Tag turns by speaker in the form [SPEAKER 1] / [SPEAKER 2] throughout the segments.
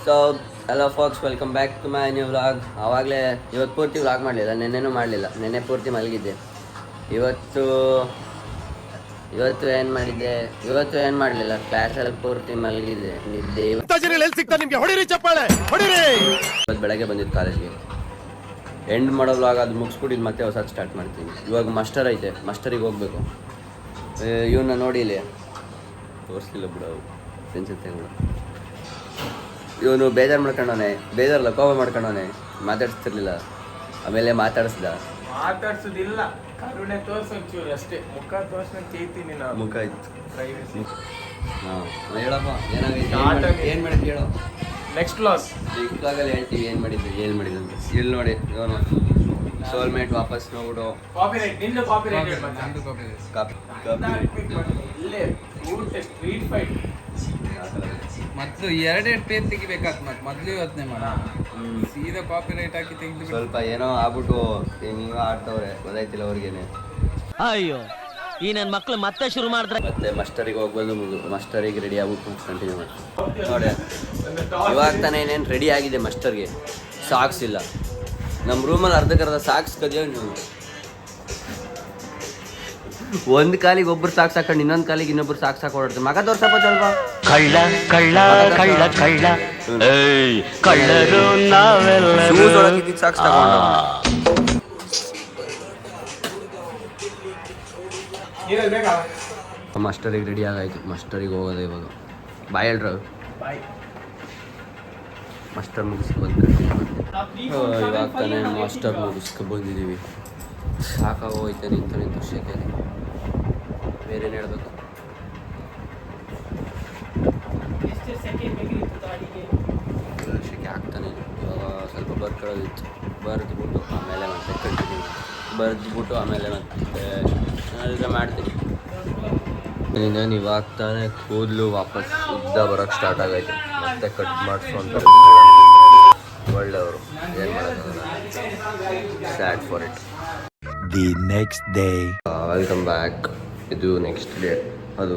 [SPEAKER 1] So hello folks, welcome back to my new vlog. ಆವಾಗಲೇ ಇವತ್ತು ಪೂರ್ತಿ ವ್ಲಾಗ್ ಮಾಡಲಿಲ್ಲ, ನೆನ್ನೆನೂ ಮಾಡಲಿಲ್ಲ. ನೆನ್ನೆ ಪೂರ್ತಿ ಮಲಗಿದ್ದೆ. ಇವತ್ತು ಏನು ಮಾಡಿದ್ದೆ? ಇವತ್ತು ಏನು ಮಾಡಲಿಲ್ಲ, ಕ್ಲಾಸಲ್ಲಿ ಪೂರ್ತಿ ಮಲಗಿದ್ದೆ, ನಿದ್ದೆ. ಇವತ್ತು ಬೆಳಗ್ಗೆ ಬಂದಿದ್ದು ಕಾಲೇಜ್ಗೆ. ಎಂಡ್ ಮಾಡೋ ವ್ಲಾಗ್ ಅದು ಮುಗಿಸ್ಬಿಟ್ಟಿದ್ದು ಮತ್ತೆ ಹೊಸದು ಸ್ಟಾರ್ಟ್ ಮಾಡ್ತೀನಿ. ಇವಾಗ ಮಸ್ಟರ್ ಐತೆ, ಮಸ್ಟರಿಗೆ ಹೋಗಬೇಕು. ಇವನ್ನ ನೋಡಿ ಇಲ್ಲಿ ತೋರಿಸ್ಲಿಲ್ಲ ಬಿಡು, ಅನ್ಸುತ್ತೆ ಬಿಡು. ಇವನು ಬೇಜಾರು ಮಾಡ್ಕೊಂಡವನೆ, ಬೇಜಾರಲ್ಲ ಕೋಪ ಮಾಡ್ಕೊಂಡವನೆ, ಮಾತಾಡಿಸ್ತಿರ್ಲಿಲ್ಲ. ಆಮೇಲೆ
[SPEAKER 2] ಮಾತಾಡ್ಸೋದಿಲ್ಲ, ಕರುಣೆ ತೋರ್ಸೊಂಚೂರು ಅಷ್ಟೇ. ಮುಖ ತೋರ್ಸ್ತೀನಿ ನಾನು.
[SPEAKER 1] ಮುಖ ಇತ್ತು. ಹಾಂ ಹೇಳಪ್ಪ, ಏನಾಗೈತೆ? ಏನು ಮಾಡಿದ್ವಿ ಹೇಳೋ.
[SPEAKER 2] ನೆಕ್ಸ್ಟ್ ವ್ಲಾಗ್
[SPEAKER 1] ಹೇಳ್ತೀವಿ ಏನು ಮಾಡಿದ್ದು ಅಂತ. ಇಲ್ಲಿ ನೋಡಿ, ಇವನು ಸೋಲ್ಮೇಟ್ ವಾಪಸ್ ನೋಡ್ಬಿಡು.
[SPEAKER 2] ಕಾಪಿರೈಟ್ ನಿಂದು, ಕಾಪಿರೈಟ್ ಇಲ್ಲೇ ಸ್ಟ್ರೀಟ್ ಫೈಟ್
[SPEAKER 3] ಮೊದಲು ಎರಡೆರಡು ಪೇಜ್ ತೆಗಿಬೇಕಾತ್ ಮೊದಲು ಯೋಚನೆ ಮಾಡ. ಸೀದಾ ಕಾಪಿ ರೈಟ್ ಹಾಕಿ ತೆಗೆದು
[SPEAKER 1] ಸ್ವಲ್ಪ ಏನೋ ಆಗ್ಬಿಟ್ಟು ನೀವು ಆಡ್ತವ್ರೆ, ಗೊತ್ತಾಯ್ತಿಲ್ಲ ಅವ್ರಿಗೇನೆ.
[SPEAKER 4] ಅಯ್ಯೋ, ಈ ನನ್ನ ಮಕ್ಳು ಮತ್ತೆ ಶುರು ಮಾಡಿದ್ರೆ
[SPEAKER 1] ಮತ್ತೆ ಮಸ್ಟರಿಗೆ ಹೋಗ್ಬೋದು. ಮಸ್ಟರಿಗೆ ರೆಡಿ ಆಗ್ಬಿಟ್ಟು ಕಂಟಿನ್ಯೂ ಮಾಡಿ ನೋಡಿ. ಇವಾಗ ತಾನೇ ಏನೇನು ರೆಡಿ ಆಗಿದೆ ಮಸ್ಟರ್ಗೆ. ಸಾಕ್ಸ್ ಇಲ್ಲ ನಮ್ಮ ರೂಮಲ್ಲಿ, ಅರ್ಧಕ್ಕರ್ಧ ಸಾಕ್ಸ್ ಕದಿಯೋ ನೀವು. ಒಂದು ಕಾಲಿಗೆ ಒಬ್ರು ಸಾಕ್ಸ್ ಹಾಕೊಂಡು ಇನ್ನೊಂದು ಕಾಲಿಗೆ ಇನ್ನೊಬ್ರು ಸಾಕ್ಸ್ ಹಾಕೊಡ್ತಾರೆ. ಮಗ ತೋರ್ಸಪ್ಪ ಸ್ವಲ್ಪ.
[SPEAKER 4] ಕಳ್ಳ ಕಳ್ಳ ಕಳ್ಳ ಕಳ್ಳ ಕಳ್ಳರು ನಾವೆಲ್ಲ
[SPEAKER 1] ಸಾಕ್ಸ್ ತಗೊಂಡು ಮಸ್ಟರಿಗೆ ರೆಡಿ ಆಗಾಯ್ತು. ಮಸ್ಟರಿಗೆ ಹೋಗೋದು ಇವಾಗ. ಬಾಯ್ ಹೇಳ್ರ. ಮಾಸ್ಟರ್ ಮುಗಿಸ್ಕೊಂಡು ಇವಾಗ ತಾನೇ ಮಾಸ್ಟರ್ ಮುಗಿಸ್ಕೊಂಡ್ಬಂದಿದ್ದೀವಿ. ಸಾಕಾಗೋಯ್ತು ನಿಂತು ಶೆಕೆ. ಬೇರೇನು ಹೇಳ್ಬೇಕು? ಶೆಕೆ ಆಗ್ತಾನೆ. ಇವಾಗ ಸ್ವಲ್ಪ ಬರ್ಕೊಳ್ಳೋದಿತ್ತು, ಬರೆದ್ಬಿಟ್ಟು ಆಮೇಲೆ ಮತ್ತೆ ಕಂಟಿನ್ಯೂ ಮಾಡ್ತೀನಿ. ನಾನು ಇವಾಗ ತಾನೇ ಕೂದಲು ವಾಪಸ್ ಉದ್ದ ಬರೋಕ್ಕೆ ಸ್ಟಾರ್ಟ್ ಆಗೈತೆ. ಮತ್ತೆ ಕಟ್ ಮಾಡಿಸು ಅಂತ ಒಳ್ಳೆಯವರು. ಏನು ಮಾಡೋದು, sad for it.
[SPEAKER 4] The next day.
[SPEAKER 1] Welcome back. ಇದು ನೆಕ್ಸ್ಟ್ ಡೇ. ಅದು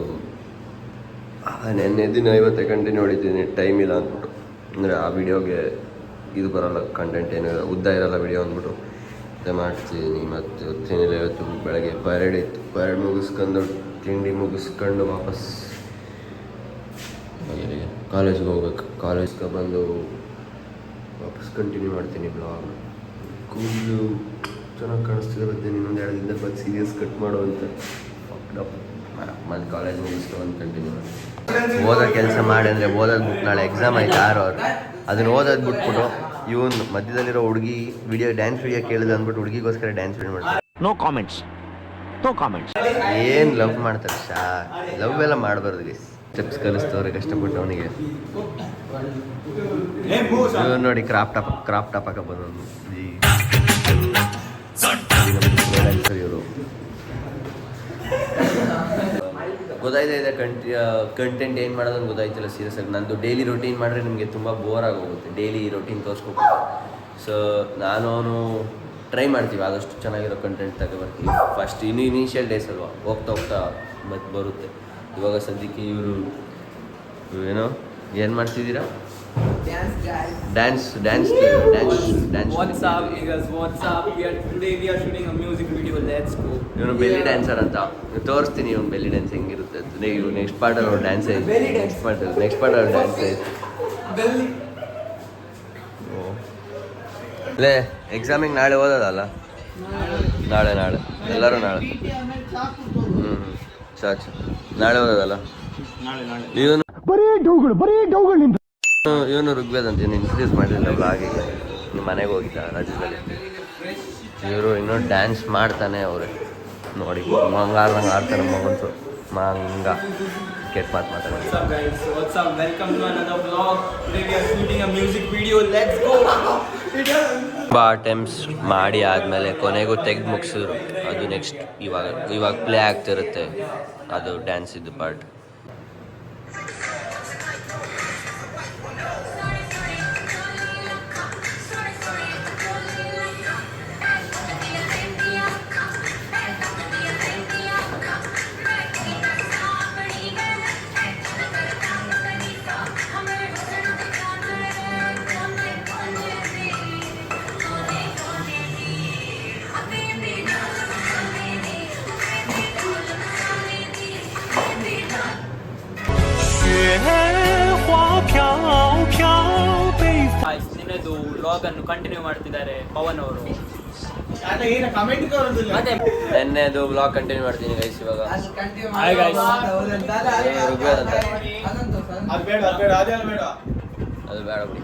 [SPEAKER 1] ನೆನ್ನೆ ದಿನ ಇವತ್ತೇ ಕಂಟಿನ್ಯೂ ಹೊಡಿತೀನಿ, ಟೈಮ್ ಇಲ್ಲ ಅಂದ್ಬಿಟ್ಟು. ಅಂದರೆ ಆ ವಿಡಿಯೋಗೆ ಇದು ಬರೋಲ್ಲ, ಕಂಟೆಂಟ್ ಏನು ಉದ್ದ ಇರೋಲ್ಲ ವಿಡಿಯೋ ಅಂದ್ಬಿಟ್ಟು ಮತ್ತೆ ಮಾಡ್ತೀನಿ. ಮತ್ತು ಇವತ್ತೇನಿಲ್ಲ, ಇವತ್ತು ಬೆಳಗ್ಗೆ ಪರೇಡ್ ಇತ್ತು. ಪರೇಡ್ ಮುಗಿಸ್ಕೊಂಡು ತಿಂಡಿ ಮುಗಿಸ್ಕೊಂಡು ವಾಪಸ್ ಕಾಲೇಜ್ಗೆ ಹೋಗ್ಬೇಕು. ಕಾಲೇಜ್ಗೆ ಬಂದು ವಾಪಸ್ ಕಂಟಿನ್ಯೂ ಮಾಡ್ತೀನಿ ಬ್ಲಾಗ್. ಕೂದಲು ಚೆನ್ನಾಗಿ ಕಾಣಿಸ್ತಿದೆ. ಮತ್ತೆ ಇನ್ನೊಂದು 2 ದಿನದ ಬಂದು ಸೀರಿಯಸ್ ಕಟ್ ಮಾಡುವಂತ ಮತ್ತೆ ಕಾಲೇಜ್ ಮುಗಿಸ್ಕೊಂಡು ಕಂಟಿನ್ಯೂ ಮಾಡಿ ಓದೋ ಕೆಲಸ ಮಾಡಿ. ಅಂದರೆ ಓದೋದು ಬಿಟ್ಟು ನಾಳೆ ಎಕ್ಸಾಮ್ ಆಯ್ತು 6 ಅವರ್. ಅದನ್ನು ಓದೋದು ಬಿಟ್ಬಿಟ್ಟು ಇವನು ಮಧ್ಯದಲ್ಲಿರೋ ಹುಡುಗಿ ಡ್ಯಾನ್ಸ್ ವಿಡಿಯೋ ಕೇಳಿದೆ ಅಂದ್ಬಿಟ್ಟು ಹುಡುಗಿಗೋಸ್ಕರ ಡ್ಯಾನ್ಸ್ ವಿಡಿಯೋ ಮಾಡ್ತಾರೆ.
[SPEAKER 4] No comments.
[SPEAKER 1] ಏನು ಲವ್ ಮಾಡ್ತಾರೆ ಲವ್ ಎಲ್ಲ ಮಾಡಬಾರ್ದು ಗೈಸ್. ಸ್ಟೆಪ್ಸ್ ಕಲಿಸ್ತವ್ರೆ ಕಷ್ಟಪಟ್ಟು ಅವನಿಗೆ. ನೋಡಿ ಕ್ರಾಪ್ ಟಾಪ್ ಹಾಕ ಬಂದವನು ಇವರು. ಗೊತ್ತಾಯ್ತಾ ಕಂಟೆಂಟ್ ಏನು ಮಾಡೋದನ್ನು ಗೊತ್ತಾಯ್ತಿಲ್ಲ ಸೀರಿಯಸ್ ಆಗಿ. ನಂದು ಡೈಲಿ ರೊಟೀನ್ ಮಾಡಿದ್ರೆ ನಿಮಗೆ ತುಂಬ ಬೋರ್ ಆಗೋಗುತ್ತೆ. ಡೈಲಿ ರೊಟೀನ್ ತೋರಿಸ್ಕೊಬೇಕು. ಸೊ ನಾನು ಟ್ರೈ ಮಾಡ್ತೀವಿ ಆದಷ್ಟು ಚೆನ್ನಾಗಿರೋ ಕಂಟೆಂಟ್ ತಗೊಬರ್ತೀವಿ. ಫಸ್ಟ್ ಇನಿಷಿಯಲ್ ಡೇಸ್ ಅಲ್ವಾ, ಹೋಗ್ತಾ ಮತ್ತೆ ಬರುತ್ತೆ. ಇವಾಗ ಸದ್ಯಕ್ಕೆ ಇವರು ಏನೋ ಏನು ಮಾಡ್ತಿದ್ದೀರಾ? ಡ್ಯಾನ್ಸ್. ಇವನು ಬೆಲ್ಲಿ ಡ್ಯಾನ್ಸರ್ ಅಂತ ತೋರಿಸ್ತೀನಿ. ಇವನು ಬೆಲ್ಲಿ ಡ್ಯಾನ್ಸ್ ಹೆಂಗಿರುತ್ತೆ ಅಂತ. ನೀವು ನೆಕ್ಸ್ಟ್ ಪಾರ್ಟಲ್ಲಿ ಅವ್ರು ಡ್ಯಾನ್ಸ್ ಐತೆ. ನೆಕ್ಸ್ಟ್ ಪಾರ್ಟಲ್ಲಿ ಅವ್ರು ಡ್ಯಾನ್ಸ್ ಐತೆ. ಲೇ ಎಕ್ಸಾಮಿಗೆ ನಾಳೆ ಓದೋದಲ್ಲ? ನಾಳೆ ಎಲ್ಲರೂ ನಾಳೆ. ಸಾಕು, ನಾಳೆ ಓದೋದಲ್ಲ. ಇವನು ಋಗ್ವೇದ್ ಅಂತ ಇಂಟ್ರೊಡ್ಯೂಸ್ ಮಾಡಿಲ್ಲ ಬ್ಲಾಗಿಗೆ. ಮನೆಗೆ ಹೋಗಿದ್ದ ರಾಜ್ಯದಲ್ಲಿ. ಇವರು ಇನ್ನೂ ಡ್ಯಾನ್ಸ್ ಮಾಡ್ತಾನೆ ಅವರೇ ನೋಡಿ. ಮಂಗಾರ್ದಂಗೆ ಆಡ್ತಾನೆ ಮಗಂತು ಮಂಗ. ಕೆಟ್ಟ ಮಾತಾಡೋದು. ತುಂಬ ಅಟೆಂಪ್ಟ್ಸ್ ಮಾಡಿ ಆದಮೇಲೆ ಕೊನೆಗೂ ತೆಗೆದು ಮುಗಿಸಿದ್ರು. ಅದು ನೆಕ್ಸ್ಟ್ ಇವಾಗ ಪ್ಲೇ ಆಗ್ತಿರುತ್ತೆ. ಅದು ಡ್ಯಾನ್ಸ್ ಇದ್ದು ಪಾರ್ಟ್.
[SPEAKER 5] ನೆನ್ನೆದು ವ್ಲಾಗ್ ಅನ್ನು ಕಂಟಿನ್ಯೂ ಮಾಡ್ತಿದ್ದಾರೆ ಪವನ್ ಅವರು.
[SPEAKER 2] ಕಮೆಂಟ್
[SPEAKER 5] ಮತ್ತೆ
[SPEAKER 1] ನೆನ್ನೆದು ಬ್ಲಾಗ್ ಕಂಟಿನ್ಯೂ ಮಾಡ್ತೀನಿ ಗೈಸ್ ಇವಾಗ.
[SPEAKER 5] Hi guys.
[SPEAKER 1] ಋಗ್ವೇದ್ ಅಂತ
[SPEAKER 2] ಅದು ಬೇಡ ಅದೆಲ್ಲ ಬೇಡ.
[SPEAKER 1] ಅದು ಬೇಡ ಬಿಡಿ.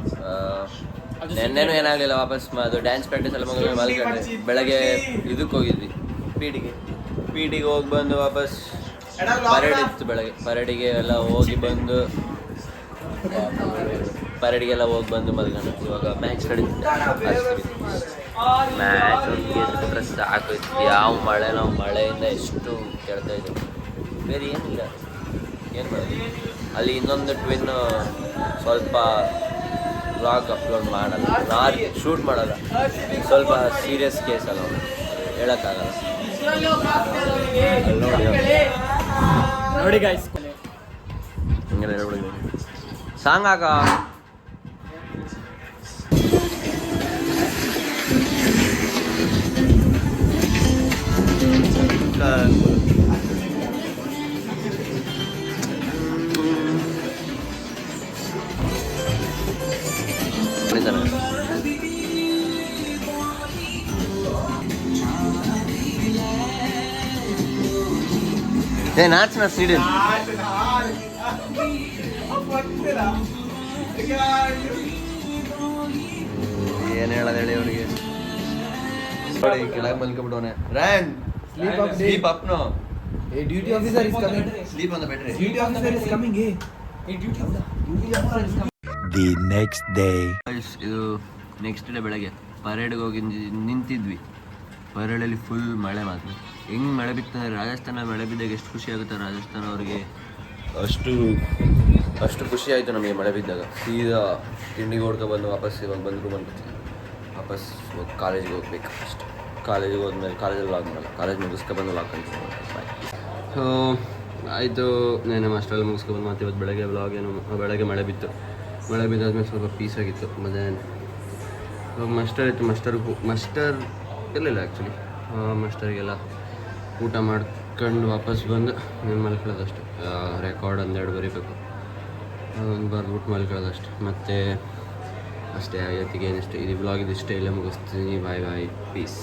[SPEAKER 1] ನೆನ್ನೆನೂ ಏನಾಗಲಿಲ್ಲ, ವಾಪಸ್ ಅದು ಡ್ಯಾನ್ಸ್ ಪ್ರಾಕ್ಟೀಸ್ ಎಲ್ಲ ಮುಗಿದ ಮಲ್ಕೊಂಡ್ರೆ ಬೆಳಗ್ಗೆ ಇದಕ್ಕೆ ಹೋಗಿದ್ವಿ ಪೀಟಿಗೆ ಹೋಗಿ ಬಂದು ವಾಪಸ್ ಪರೇಡ್ ಇತ್ತು ಬೆಳಗ್ಗೆ. ಪರೇಡಿಗೆ ಎಲ್ಲ ಹೋಗಿ ಬಂದು ಮಲ್ಕೊಂಡು ಇವಾಗ ಮ್ಯಾಚ್ ನಡೀತಿತ್ತು. ಮ್ಯಾಚ್ ಗೆದ್ಬಿಟ್ರೆ ಸಾಕೋಯ್ತು. ಯಾವ ಮಳೆ, ನಾವು ಮಳೆಯಿಂದ ಎಷ್ಟು ಕೇಳ್ತಾ ಇದ್ದೀವಿ, ಬೇರೆ ಏನಿಲ್ಲ. ಏನು ಮಾಡೋದು, ಅಲ್ಲಿ ಇನ್ನೊಂದು ಟ್ವಿನ್ ಸ್ವಲ್ಪ ವ್ಲಾಗ್ ಅಪ್ಲೋಡ್ ಮಾಡಲ್ಲ, ನಾನು ಶೂಟ್ ಮಾಡಲ್ಲ, ಸ್ವಲ್ಪ ಸೀರಿಯಸ್ ಕೇಸ್ ಅಲ್ಲ, ಹೇಳೋಕ್ಕಾಗಲ್ಲ.
[SPEAKER 5] ನೋಡಿ ಗೈಸ್,
[SPEAKER 1] ಹಂಗೆಲ್ಲ ಹೇಳ್ಬಿಡಿ. ಸಾಂಗ್ ಹಾಕ. ನಾಚ್ ನೀಡಿ ಏನು ಹೇಳೋದು ಹೇಳಿ ಅವರಿಗೆ. ಕೆಳಗೆ ಮಲ್ಕೊಬಿಟ್ಟವನೆ. Rand sleep up no.
[SPEAKER 3] Duty officer is coming.
[SPEAKER 1] Sleep on the bed.
[SPEAKER 3] Duty officer is coming.
[SPEAKER 6] The next day.
[SPEAKER 1] ಇದು ನೆಕ್ಸ್ಟ್ ಡೇ ಬೆಳಗ್ಗೆ ಪರೇಡ್ಗೆ ಹೋಗಿ ನಿಂತಿದ್ವಿ. ಪರೇಡಲ್ಲಿ ಫುಲ್ ಮಳೆ ಮಾತ್ರ. ಹೆಂಗೆ ಮಳೆ ಬಿತ್ತಂದರೆ, ರಾಜಸ್ಥಾನ ಮಳೆ ಬಿದ್ದಾಗ ಎಷ್ಟು ಖುಷಿ ಆಗುತ್ತೆ ರಾಜಸ್ಥಾನ ಅವ್ರಿಗೆ, ಅಷ್ಟು ಖುಷಿ ಆಯಿತು ನಮಗೆ ಮಳೆ ಬಿದ್ದಾಗ. ಸೀದಾ ತಿಂಡಿಗೆ ಹೊಡ್ಕೊಬಂದು ವಾಪಸ್ ಇವಾಗ ಬಂದು ರೂಮಲ್ಲಿ ಬರ್ತೀವಿ. ವಾಪಸ್ ಕಾಲೇಜಿಗೆ ಹೋಗ್ಬೇಕು ಅಷ್ಟೆ. ಕಾಲೇಜಿಗೆ ಹೋದ್ಮೇಲೆ ಕಾಲೇಜಲ್ಲಿ ಲಾಗ್ ಮಾಡಲ್ಲ, ಕಾಲೇಜ್ ಮುಗಿಸ್ಕೊಬಂದು ಲಾಗ್ ಕಂಟಿನ್ಯೂ ಬಾಯ್. ಸೊ ಆಯಿತು, ನಾನು ಮಾಸ್ಟ್ರಲ್ಲಿ ಮುಗಿಸ್ಕೊಬಂದು ಮತ್ತೆ ಇವತ್ತು ಬೆಳಗ್ಗೆ ವ್ಲಾಗ್ ಏನು, ಬೆಳಗ್ಗೆ ಮಳೆ ಬಿದ್ದಾದ್ಮೇಲೆ ಸ್ವಲ್ಪ ಪೀಸ್ ಆಗಿತ್ತು. ಮತ್ತು ಇವಾಗ ಮಸ್ಟರ್ ಇತ್ತು, ಮಸ್ಟರ್ ಇರಲಿಲ್ಲ ಆ್ಯಕ್ಚುಲಿ. ಮಸ್ಟರಿಗೆಲ್ಲ ಊಟ ಮಾಡ್ಕೊಂಡು ವಾಪಸ್ ಬಂದು ನಾನು ಮಲ್ಕೊಳ್ಳೋದಷ್ಟು. ರೆಕಾರ್ಡ್ ಒಂದೆರಡು ಬರೀಬೇಕು, ಒಂದು ಬರ್ಬಿಟ್ಟು ಮಲ್ಕೊಳ್ಳೋದಷ್ಟು. ಮತ್ತು ಅಷ್ಟೇ, ಇವತ್ತಿಗೆ ಏನಿಷ್ಟು ಇದು ವ್ಲಾಗ್ ಇದಿಷ್ಟೇ, ಇಲ್ಲೇ ಮುಗಿಸ್ತೀನಿ. ಬಾಯ್ ಪೀಸ್.